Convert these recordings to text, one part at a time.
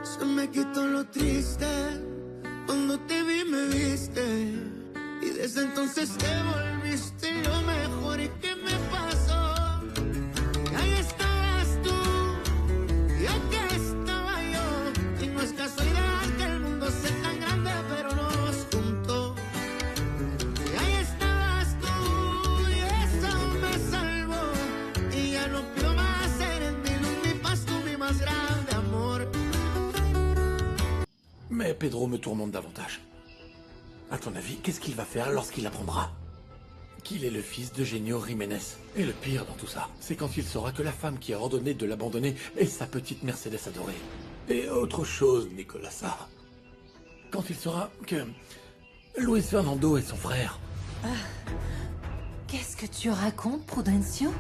Se me quitó lo triste, cuando te vi me viste, y desde entonces te volviste lo mejor. ¿Y qué me pasó? Que ahí estabas tú, y aquí estaba yo, y no es casualidad que el mundo sea tan grande, pero nos juntó. Y ahí estabas tú, y eso me salvó, y ya no pido más, eres mi luz, mi paz, tú mi más grande amor. Mais Pedro me tourmente davantage. À ton avis, qu'est-ce qu'il va faire lorsqu'il apprendra qu'il est le fils d'Eugenio Jiménez? Et le pire dans tout ça, c'est quand il saura que la femme qui a ordonné de l'abandonner est sa petite Mercedes adorée. Et autre chose, Nicolasa. Quand il saura que Luis Fernando est son frère. Qu'est-ce que tu racontes, Prudencio?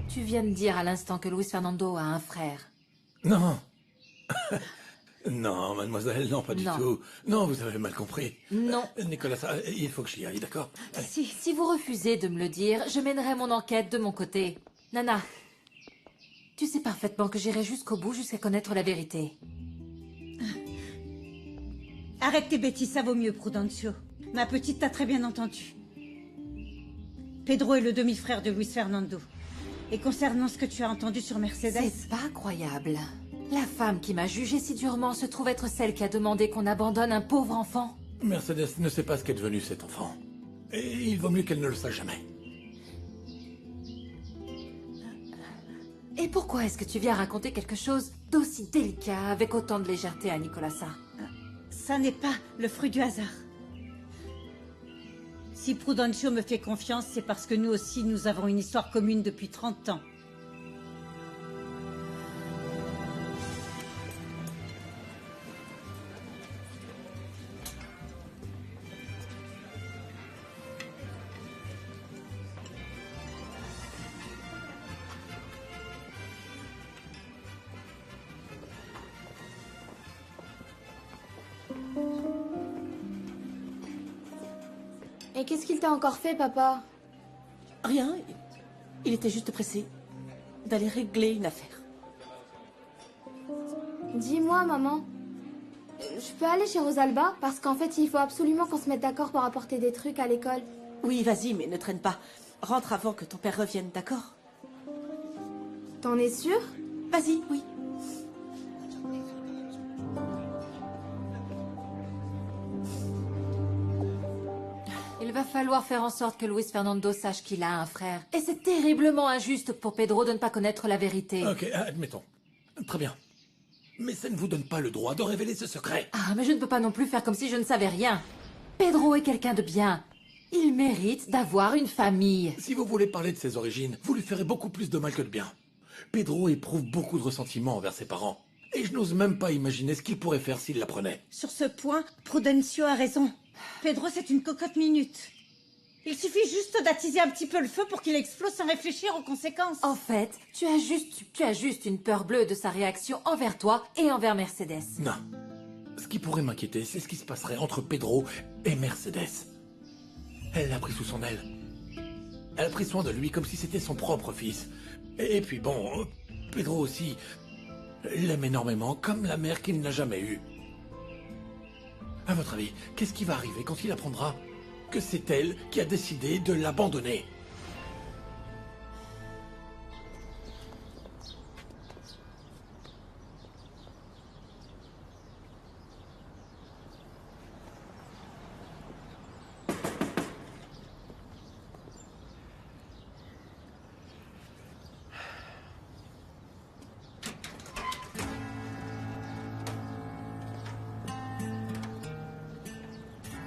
Tu viens de dire à l'instant que Luis Fernando a un frère. Non. Non, mademoiselle, non, pas du Non. tout. Non, vous avez mal compris. Non. Nicolasa, il faut que j'y aille, d'accord? Allez. Si vous refusez de me le dire, je mènerai mon enquête de mon côté. Nana, tu sais parfaitement que j'irai jusqu'au bout, jusqu'à connaître la vérité. Arrête tes bêtises, ça vaut mieux, Prudencio. Ma petite t'a très bien entendu. Pedro est le demi-frère de Luis Fernando. Et concernant ce que tu as entendu sur Mercedes... C'est pas croyable. La femme qui m'a jugée si durement se trouve être celle qui a demandé qu'on abandonne un pauvre enfant. Mercedes ne sait pas ce qu'est devenu cet enfant. Et il vaut mieux qu'elle ne le sache jamais. Et pourquoi est-ce que tu viens raconter quelque chose d'aussi délicat avec autant de légèreté à Nicolasa? Ça n'est pas le fruit du hasard. Si Prudencio me fait confiance, c'est parce que nous aussi, nous avons une histoire commune depuis 30 ans. Et qu'est-ce qu'il t'a encore fait, papa? Rien. Il était juste pressé d'aller régler une affaire. Dis-moi, maman. Je peux aller chez Rosalba? Parce qu'en fait, il faut absolument qu'on se mette d'accord pour apporter des trucs à l'école. Oui, vas-y, mais ne traîne pas. Rentre avant que ton père revienne, d'accord? T'en es sûr? Vas-y, oui. Il va falloir faire en sorte que Luis Fernando sache qu'il a un frère. Et c'est terriblement injuste pour Pedro de ne pas connaître la vérité. Ok, admettons. Très bien. Mais ça ne vous donne pas le droit de révéler ce secret. Ah, mais je ne peux pas non plus faire comme si je ne savais rien. Pedro est quelqu'un de bien. Il mérite d'avoir une famille. Si vous voulez parler de ses origines, vous lui ferez beaucoup plus de mal que de bien. Pedro éprouve beaucoup de ressentiment envers ses parents. Et je n'ose même pas imaginer ce qu'il pourrait faire s'il l'apprenait. Sur ce point, Prudencio a raison. Pedro, c'est une cocotte minute. Il suffit juste d'attiser un petit peu le feu pour qu'il explose sans réfléchir aux conséquences. En fait, tu as juste une peur bleue de sa réaction envers toi et envers Mercedes. Non. Ce qui pourrait m'inquiéter, c'est ce qui se passerait entre Pedro et Mercedes. Elle l'a pris sous son aile. Elle a pris soin de lui comme si c'était son propre fils. Et puis bon, Pedro aussi l'aime énormément, comme la mère qu'il n'a jamais eue. À votre avis, qu'est-ce qui va arriver quand il apprendra que c'est elle qui a décidé de l'abandonner?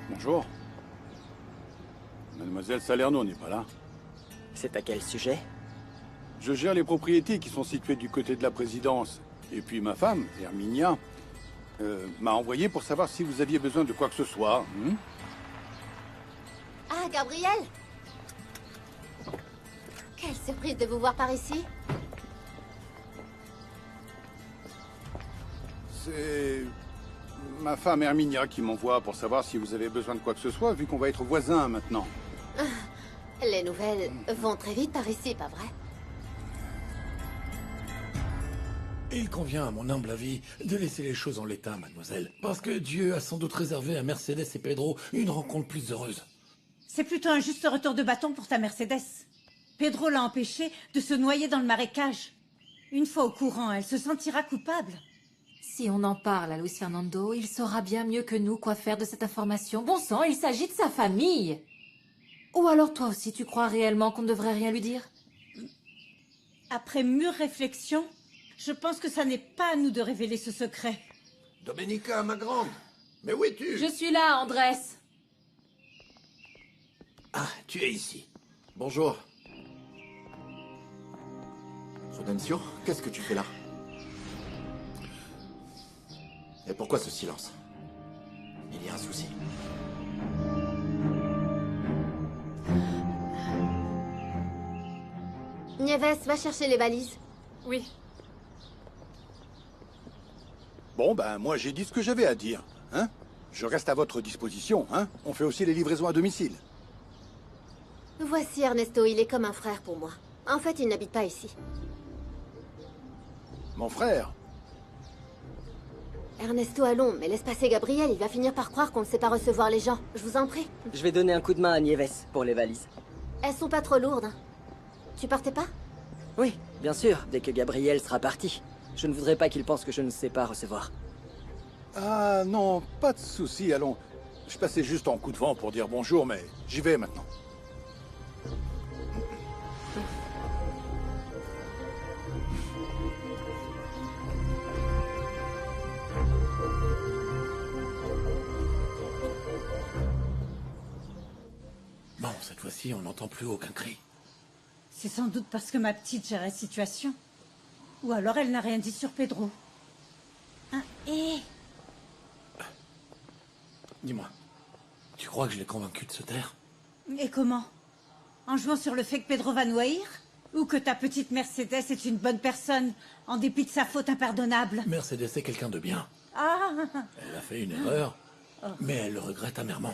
Bonjour. Mademoiselle Salerno n'est pas là. C'est à quel sujet? Je gère les propriétés qui sont situées du côté de la présidence. Et puis ma femme, Herminia, m'a envoyé pour savoir si vous aviez besoin de quoi que ce soit. Ah, Gabriel! Quelle surprise de vous voir par ici. C'est ma femme Herminia qui m'envoie pour savoir si vous avez besoin de quoi que ce soit, vu qu'on va être voisins maintenant. Les nouvelles vont très vite par ici, pas vrai? Il convient, à mon humble avis, de laisser les choses en l'état, mademoiselle. Parce que Dieu a sans doute réservé à Mercedes et Pedro une rencontre plus heureuse. C'est plutôt un juste retour de bâton pour ta Mercedes. Pedro l'a empêché de se noyer dans le marécage. Une fois au courant, elle se sentira coupable. Si on en parle à Luis Fernando, il saura bien mieux que nous quoi faire de cette information. Bon sang, il s'agit de sa famille. Ou alors toi aussi, tu crois réellement qu'on ne devrait rien lui dire? Après mûre réflexion, je pense que ça n'est pas à nous de révéler ce secret. Domenica, ma grande. Mais où es-tu? Je suis là, Andrés. Ah, tu es ici. Bonjour. Prudencio, qu'est-ce que tu fais là? Et pourquoi ce silence? Il y a un souci. Nieves, va chercher les valises. Oui. Bon, ben, moi, j'ai dit ce que j'avais à dire, hein? Je reste à votre disposition, hein? On fait aussi les livraisons à domicile. Voici Ernesto, il est comme un frère pour moi. En fait, il n'habite pas ici. Mon frère? Ernesto, allons, mais laisse passer Gabriel, il va finir par croire qu'on ne sait pas recevoir les gens. Je vous en prie. Je vais donner un coup de main à Nieves pour les valises. Elles sont pas trop lourdes, hein? Tu partais pas? Oui, bien sûr, dès que Gabriel sera parti. Je ne voudrais pas qu'il pense que je ne sais pas recevoir. Ah non, pas de souci, allons. Je passais juste en coup de vent pour dire bonjour, mais j'y vais maintenant. Bon, cette fois-ci, on n'entend plus aucun cri. C'est sans doute parce que ma petite gère la situation. Ou alors elle n'a rien dit sur Pedro. Hein, et... Dis-moi, tu crois que je l'ai convaincu de se taire? Et comment? En jouant sur le fait que Pedro va nous haïr? Ou que ta petite Mercedes est une bonne personne, en dépit de sa faute impardonnable? Mercedes est quelqu'un de bien. Ah, Elle a fait une erreur, mais elle le regrette amèrement.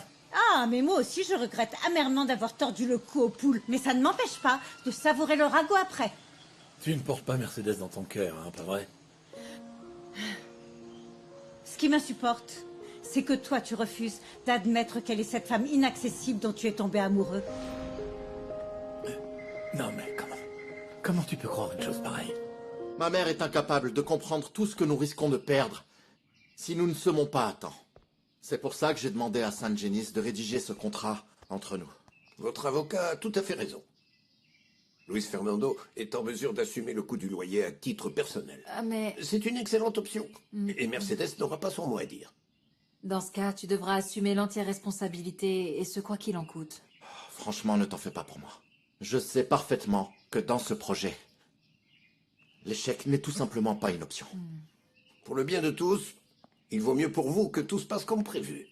ah, mais moi aussi je regrette amèrement d'avoir tordu le cou aux poules. Mais ça ne m'empêche pas de savourer le ragoût après. Tu ne portes pas Mercedes dans ton cœur, hein, pas vrai? Ce qui m'insupporte, c'est que toi tu refuses d'admettre qu'elle est cette femme inaccessible dont tu es tombé amoureux. Non mais comment tu peux croire une chose pareille? Ma mère est incapable de comprendre tout ce que nous risquons de perdre si nous ne semons pas à temps. C'est pour ça que j'ai demandé à San Genis de rédiger ce contrat entre nous. Votre avocat a tout à fait raison. Luis Fernando est en mesure d'assumer le coût du loyer à titre personnel. Ah, mais C'est une excellente option. Et Mercedes n'aura pas son mot à dire. dans ce cas, tu devras assumer l'entière responsabilité, et ce quoi qu'il en coûte. Franchement, ne t'en fais pas pour moi. Je sais parfaitement que dans ce projet, l'échec n'est tout simplement pas une option. Pour le bien de tous, il vaut mieux pour vous que tout se passe comme prévu.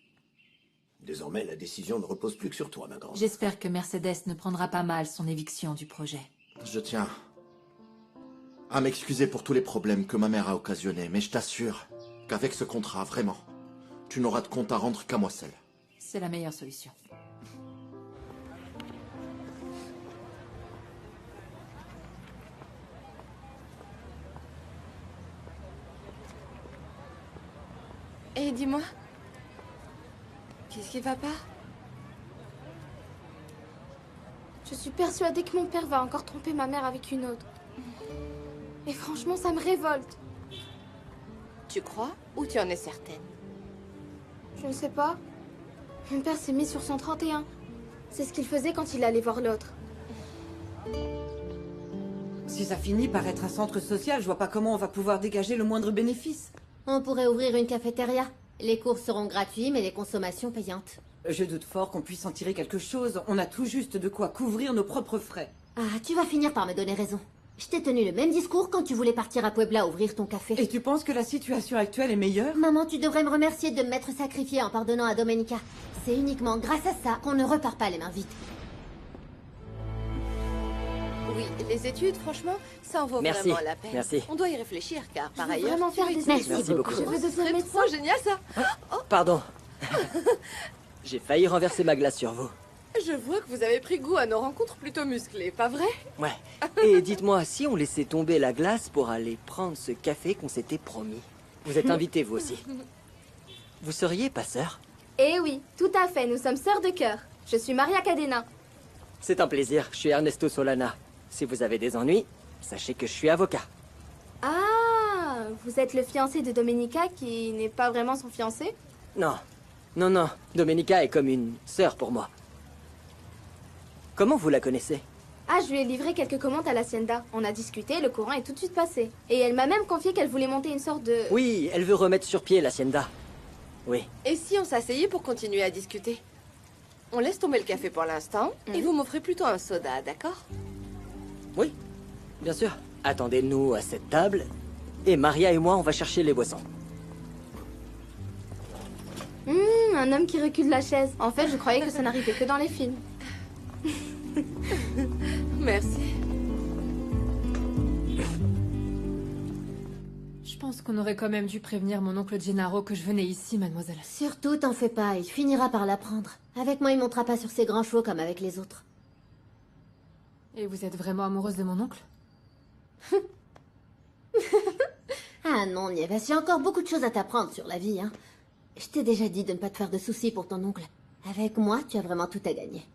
Désormais, la décision ne repose plus que sur toi, ma grande. J'espère que Mercedes ne prendra pas mal son éviction du projet. Je tiens à m'excuser pour tous les problèmes que ma mère a occasionnés, mais je t'assure qu'avec ce contrat, vraiment, tu n'auras de compte à rendre qu'à moi seul. C'est la meilleure solution. Et dis-moi, qu'est-ce qui va pas? Je suis persuadée que mon père va encore tromper ma mère avec une autre. Et franchement, ça me révolte. Tu crois ou tu en es certaine? Je ne sais pas. Mon père s'est mis sur son 31. C'est ce qu'il faisait quand il allait voir l'autre. Si ça finit par être un centre social, je vois pas comment on va pouvoir dégager le moindre bénéfice. On pourrait ouvrir une cafétéria. Les cours seront gratuits, mais les consommations payantes. Je doute fort qu'on puisse en tirer quelque chose. On a tout juste de quoi couvrir nos propres frais. Ah, tu vas finir par me donner raison. Je t'ai tenu le même discours quand tu voulais partir à Puebla ouvrir ton café. Et tu penses que la situation actuelle est meilleure? Maman, tu devrais me remercier de m'être sacrifiée en pardonnant à Domenica. C'est uniquement grâce à ça qu'on ne repart pas les mains vides. Oui, les études, franchement, ça en vaut Merci, vraiment la peine. merci. On doit y réfléchir, car par veux ailleurs... vraiment faire des tu études. Merci beaucoup. Je veux devenir C'est médecin. trop génial, ça. Pardon. J'ai failli renverser ma glace sur vous. Je vois que vous avez pris goût à nos rencontres plutôt musclées, pas vrai? Ouais. Et dites-moi, si on laissait tomber la glace pour aller prendre ce café qu'on s'était promis. Vous êtes invités, vous aussi. Vous seriez pas sœur? Eh oui, tout à fait, nous sommes sœurs de cœur. Je suis Maria Cadena. C'est un plaisir, je suis Ernesto Solana. Si vous avez des ennuis, sachez que je suis avocat. Ah, vous êtes le fiancé de Domenica qui n'est pas vraiment son fiancé? Non, non, Domenica est comme une sœur pour moi. Comment vous la connaissez? Ah, je lui ai livré quelques commandes à l'Hacienda. On a discuté, le courant est tout de suite passé. Et elle m'a même confié qu'elle voulait monter une sorte de... Oui, elle veut remettre sur pied l'Hacienda. Oui. Et si on s'asseyait pour continuer à discuter? On laisse tomber le café pour l'instant, et vous m'offrez plutôt un soda, d'accord? Oui, bien sûr. Attendez-nous à cette table, et Maria et moi, on va chercher les boissons. Un homme qui recule la chaise. En fait, je croyais que ça n'arrivait que dans les films. Merci. Je pense qu'on aurait quand même dû prévenir mon oncle Gennaro que je venais ici, mademoiselle. Surtout, t'en fais pas, il finira par l'apprendre. Avec moi, il montera pas sur ses grands chevaux comme avec les autres. Et vous êtes vraiment amoureuse de mon oncle? Ah non, Nieves, j'ai encore beaucoup de choses à t'apprendre sur la vie, hein. Je t'ai déjà dit de ne pas te faire de soucis pour ton oncle. Avec moi, tu as vraiment tout à gagner.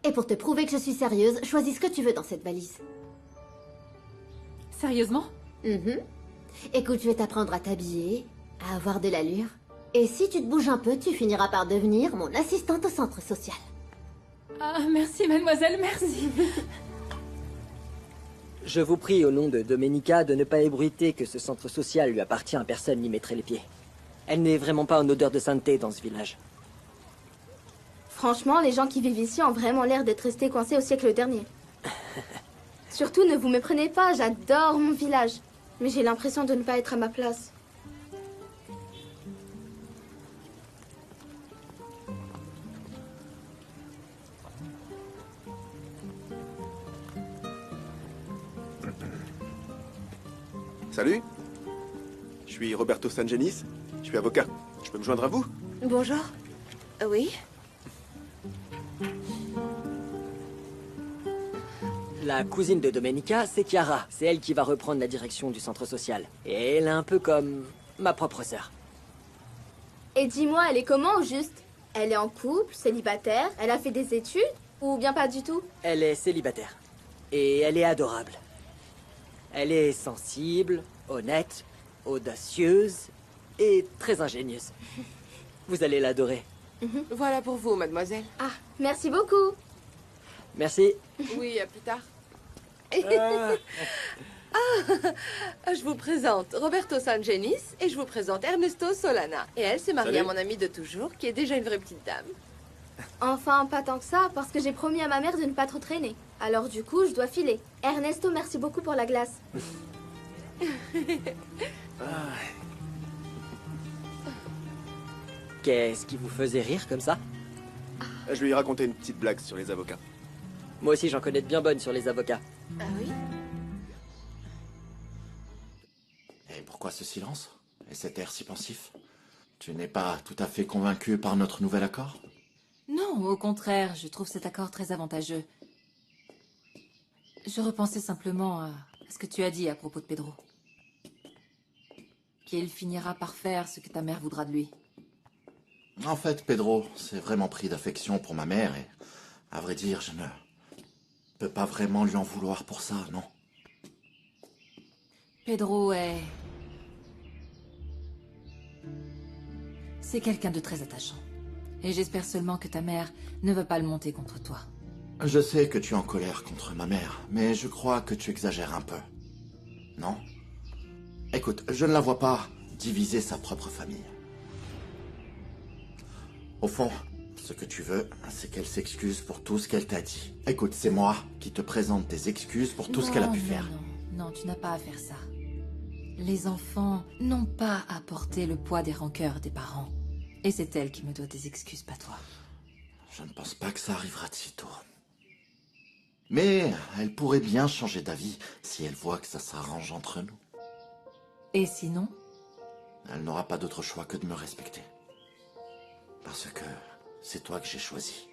Et pour te prouver que je suis sérieuse, choisis ce que tu veux dans cette valise. Sérieusement? Écoute, je vais t'apprendre à t'habiller, à avoir de l'allure. Et si tu te bouges un peu, tu finiras par devenir mon assistante au centre social. Ah, merci, mademoiselle, merci. Je vous prie, au nom de Domenica, de ne pas ébruiter que ce centre social lui appartient, personne n'y mettrait les pieds. Elle n'est vraiment pas en odeur de sainteté dans ce village. Franchement, les gens qui vivent ici ont vraiment l'air d'être restés coincés au siècle dernier. Surtout, ne vous méprenez pas, j'adore mon village. Mais j'ai l'impression de ne pas être à ma place. Salut, je suis Roberto Sangenis, je suis avocat. Je peux me joindre à vous? Bonjour. Oui? La cousine de Domenica, c'est Chiara. C'est elle qui va reprendre la direction du centre social. Et elle est un peu comme ma propre sœur. Et dis-moi, elle est comment au juste? Elle est en couple, célibataire, elle a fait des études? Ou bien pas du tout? Elle est célibataire. Et elle est adorable. Elle est sensible, honnête, audacieuse et très ingénieuse. Vous allez l'adorer. Voilà pour vous, mademoiselle. Ah, merci beaucoup. Merci. Oui, à plus tard. Je vous présente Roberto Sangenis et je vous présente Ernesto Solana. Et elle s'est mariée à mon amie de toujours, qui est déjà une vraie petite dame. Enfin, pas tant que ça, parce que j'ai promis à ma mère de ne pas trop traîner. Alors du coup, je dois filer. Ernesto, merci beaucoup pour la glace. Qu'est-ce qui vous faisait rire comme ça? Je vais lui raconter une petite blague sur les avocats. Moi aussi, j'en connais de bien bonnes sur les avocats. Ah oui? Et pourquoi ce silence? Et cet air si pensif? Tu n'es pas tout à fait convaincu par notre nouvel accord? Non, au contraire, je trouve cet accord très avantageux. Je repensais simplement à ce que tu as dit à propos de Pedro. Qu'il finira par faire ce que ta mère voudra de lui. En fait, Pedro s'est vraiment pris d'affection pour ma mère et, à vrai dire, je ne peux pas vraiment lui en vouloir pour ça, non? Pedro est... C'est quelqu'un de très attachant. Et j'espère seulement que ta mère ne va pas le monter contre toi. Je sais que tu es en colère contre ma mère, mais je crois que tu exagères un peu. Non? Écoute, je ne la vois pas diviser sa propre famille. Au fond, ce que tu veux, c'est qu'elle s'excuse pour tout ce qu'elle t'a dit. Écoute, c'est moi qui te présente des excuses pour tout ce qu'elle a pu faire. Non, tu n'as pas à faire ça. Les enfants n'ont pas à porter le poids des rancœurs des parents. Et c'est elle qui me doit des excuses, pas toi. Je ne pense pas que ça arrivera de sitôt. Mais elle pourrait bien changer d'avis si elle voit que ça s'arrange entre nous. Et sinon? Elle n'aura pas d'autre choix que de me respecter. Parce que C'est toi que j'ai choisi,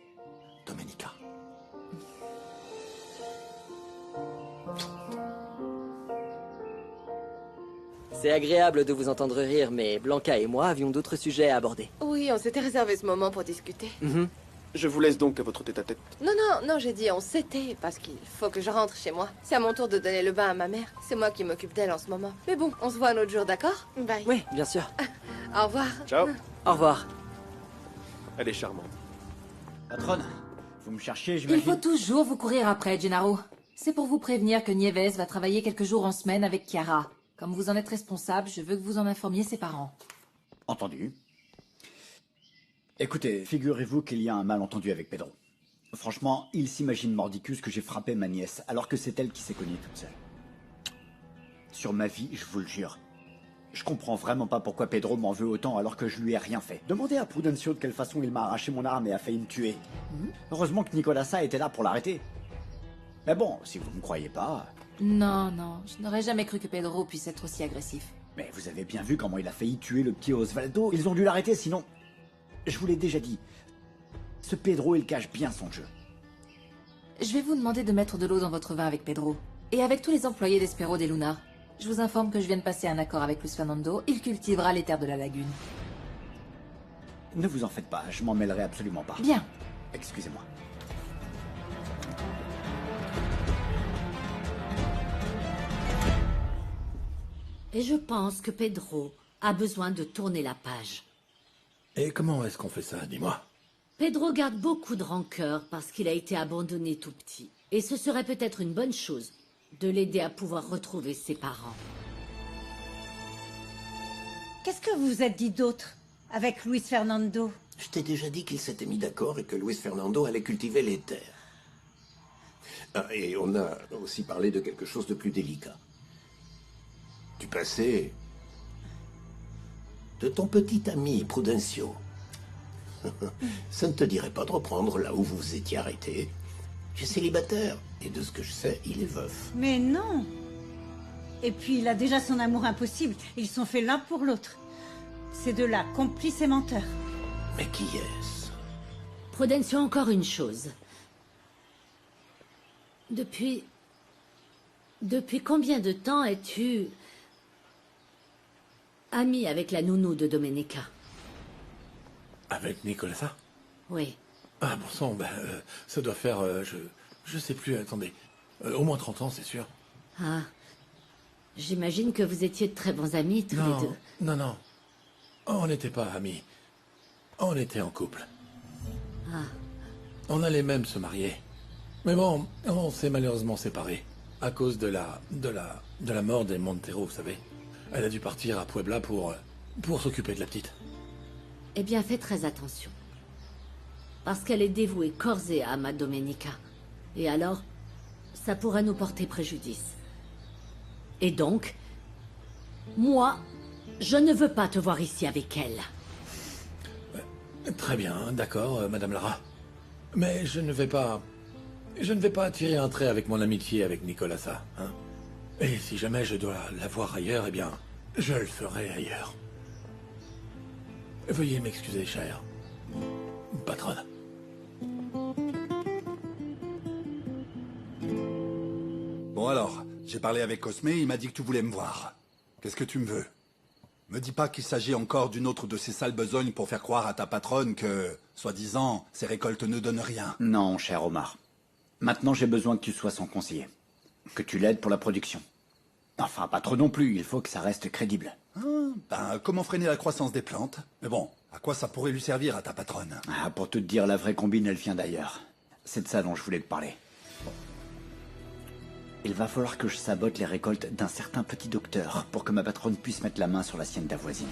Domenica. C'est agréable de vous entendre rire, mais Blanca et moi avions d'autres sujets à aborder. Oui, on s'était réservé ce moment pour discuter. Je vous laisse donc à votre tête-à-tête. Non, j'ai dit on s'était, parce qu'il faut que je rentre chez moi. C'est à mon tour de donner le bain à ma mère. C'est moi qui m'occupe d'elle en ce moment. Mais bon, on se voit un autre jour, d'accord? Bye. Oui, bien sûr. Au revoir. Ciao. Au revoir. Elle est charmante. Patronne, vous me cherchez, Il j'imagine. faut toujours vous courir après, Gennaro. C'est pour vous prévenir que Nieves va travailler quelques jours en semaine avec Chiara. Comme vous en êtes responsable, je veux que vous en informiez ses parents. Entendu. Écoutez, figurez-vous qu'il y a un malentendu avec Pedro. Franchement, il s'imagine mordicus que j'ai frappé ma nièce, alors que c'est elle qui s'est cognée toute seule. Sur ma vie, je vous le jure. Je comprends vraiment pas pourquoi Pedro m'en veut autant alors que je lui ai rien fait. Demandez à Prudencio de quelle façon il m'a arraché mon arme et a failli me tuer. Heureusement que Nicolasa était là pour l'arrêter. Mais bon, si vous ne me croyez pas... Non, je n'aurais jamais cru que Pedro puisse être aussi agressif. Mais vous avez bien vu comment il a failli tuer le petit Osvaldo. Ils ont dû l'arrêter, sinon... Je vous l'ai déjà dit. Ce Pedro, il cache bien son jeu. Je vais vous demander de mettre de l'eau dans votre vin avec Pedro. Et avec tous les employés d'Espero de Luna. Je vous informe que je viens de passer un accord avec Luis Fernando. Il cultivera les terres de la lagune. Ne vous en faites pas, je m'en mêlerai absolument pas. Bien. Excusez-moi. Et je pense que Pedro a besoin de tourner la page. Et comment est-ce qu'on fait ça, dis-moi? Pedro garde beaucoup de rancœur parce qu'il a été abandonné tout petit. Et ce serait peut-être une bonne chose de l'aider à pouvoir retrouver ses parents. Qu'est-ce que vous vous êtes dit d'autre avec Luis Fernando? Je t'ai déjà dit qu'ils s'étaient mis d'accord et que Luis Fernando allait cultiver les terres. Ah, et on a aussi parlé de quelque chose de plus délicat. Du passé de ton petit ami Prudencio. Ça ne te dirait pas de reprendre là où vous vous étiez arrêté. Tu es célibataire, et de ce que je sais, il est veuf. Mais non. Et puis il a déjà son amour impossible. Ils sont faits l'un pour l'autre. Ces deux-là, complices et menteurs. Mais qui est-ce? Prudencio, encore une chose. Depuis combien de temps es-tu ami avec la nounou de Domenica? Avec Nicolasa? Oui. Ah bon sang, ça doit faire, je sais plus, attendez. Au moins 30 ans, c'est sûr. Ah. J'imagine que vous étiez de très bons amis, tous les deux. Non. On n'était pas amis. On était en couple. Ah. On allait même se marier. Mais bon, on s'est malheureusement séparés. À cause de la mort des Montero, vous savez. Elle a dû partir à Puebla pour s'occuper de la petite. Eh bien, fais très attention. Parce qu'elle est dévouée corps et âme à Domenica. Et alors, ça pourrait nous porter préjudice. Et donc, moi, je ne veux pas te voir ici avec elle. Très bien, d'accord, Madame Lara. Mais je ne vais pas attirer un trait avec mon amitié avec Nicolasa, hein. Et si jamais je dois la voir ailleurs, eh bien, je le ferai ailleurs. Veuillez m'excuser, chère patronne. Bon alors, j'ai parlé avec Cosme, il m'a dit que tu voulais me voir. Qu'est-ce que tu me veux? Me dis pas qu'il s'agit encore d'une autre de ces sales besognes pour faire croire à ta patronne que, soi-disant, ces récoltes ne donnent rien. Non, cher Omar. Maintenant, j'ai besoin que tu sois son conseiller. Que tu l'aides pour la production. Enfin, pas trop non plus, il faut que ça reste crédible. Comment freiner la croissance des plantes? Mais bon, à quoi ça pourrait lui servir à ta patronne? Ah, pour te dire, la vraie combine, elle vient d'ailleurs. C'est de ça dont je voulais te parler. Il va falloir que je sabote les récoltes d'un certain petit docteur pour que ma patronne puisse mettre la main sur la sienne voisine.